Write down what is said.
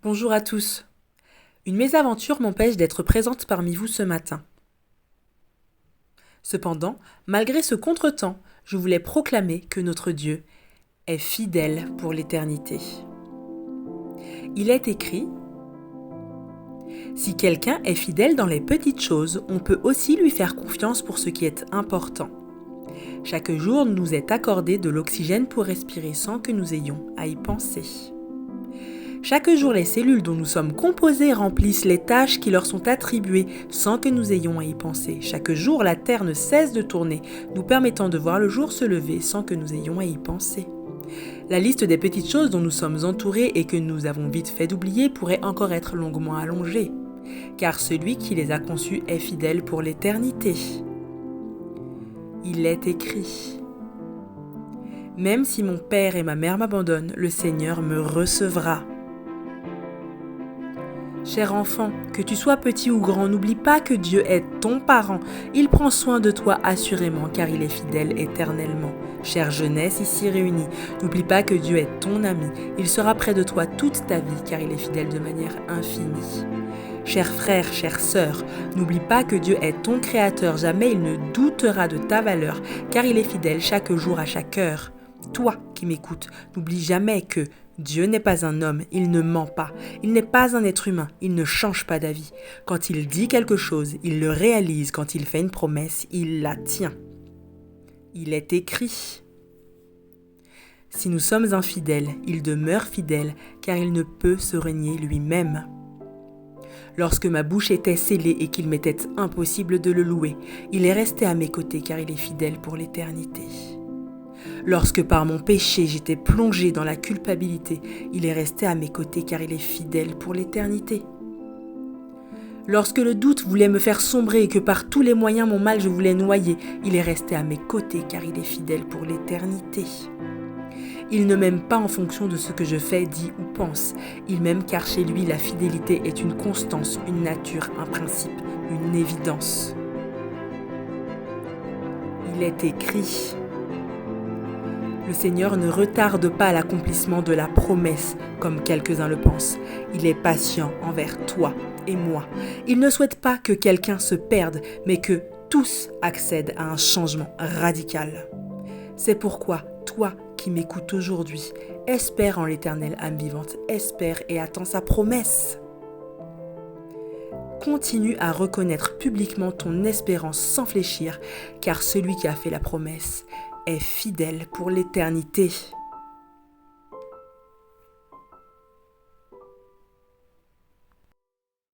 Bonjour à tous. Une mésaventure m'empêche d'être présente parmi vous ce matin. Cependant, malgré ce contretemps, je voulais proclamer que notre Dieu est fidèle pour l'éternité. Il est écrit : si quelqu'un est fidèle dans les petites choses, on peut aussi lui faire confiance pour ce qui est important. Chaque jour nous est accordé de l'oxygène pour respirer sans que nous ayons à y penser. Chaque jour, les cellules dont nous sommes composés remplissent les tâches qui leur sont attribuées sans que nous ayons à y penser. Chaque jour, la Terre ne cesse de tourner, nous permettant de voir le jour se lever sans que nous ayons à y penser. La liste des petites choses dont nous sommes entourés et que nous avons vite fait d'oublier pourrait encore être longuement allongée, car celui qui les a conçues est fidèle pour l'éternité. Il est écrit : même si mon père et ma mère m'abandonnent, le Seigneur me recevra. Cher enfant, que tu sois petit ou grand, n'oublie pas que Dieu est ton parent. Il prend soin de toi assurément car il est fidèle éternellement. Chère jeunesse ici réunie, n'oublie pas que Dieu est ton ami. Il sera près de toi toute ta vie car il est fidèle de manière infinie. Chers frères, chères sœurs, n'oublie pas que Dieu est ton créateur. Jamais il ne doutera de ta valeur car il est fidèle chaque jour à chaque heure. Toi qui m'écoutes, n'oublie jamais que Dieu n'est pas un homme, il ne ment pas. Il n'est pas un être humain, il ne change pas d'avis. Quand il dit quelque chose, il le réalise. Quand il fait une promesse, il la tient. Il est écrit : si nous sommes infidèles, il demeure fidèle, car il ne peut se renier lui-même. Lorsque ma bouche était scellée et qu'il m'était impossible de le louer, il est resté à mes côtés, car il est fidèle pour l'éternité. Lorsque par mon péché j'étais plongé dans la culpabilité, il est resté à mes côtés car il est fidèle pour l'éternité. Lorsque le doute voulait me faire sombrer et que par tous les moyens mon mal je voulais noyer, il est resté à mes côtés car il est fidèle pour l'éternité. Il ne m'aime pas en fonction de ce que je fais, dis ou pense. Il m'aime car chez lui la fidélité est une constance, une nature, un principe, une évidence. Il est écrit : le Seigneur ne retarde pas l'accomplissement de la promesse, comme quelques-uns le pensent. Il est patient envers toi et moi. Il ne souhaite pas que quelqu'un se perde, mais que tous accèdent à un changement radical. C'est pourquoi, toi qui m'écoutes aujourd'hui, espère en l'Éternel, âme vivante, espère et attends sa promesse. Continue à reconnaître publiquement ton espérance sans fléchir, car celui qui a fait la promesse est fidèle pour l'éternité.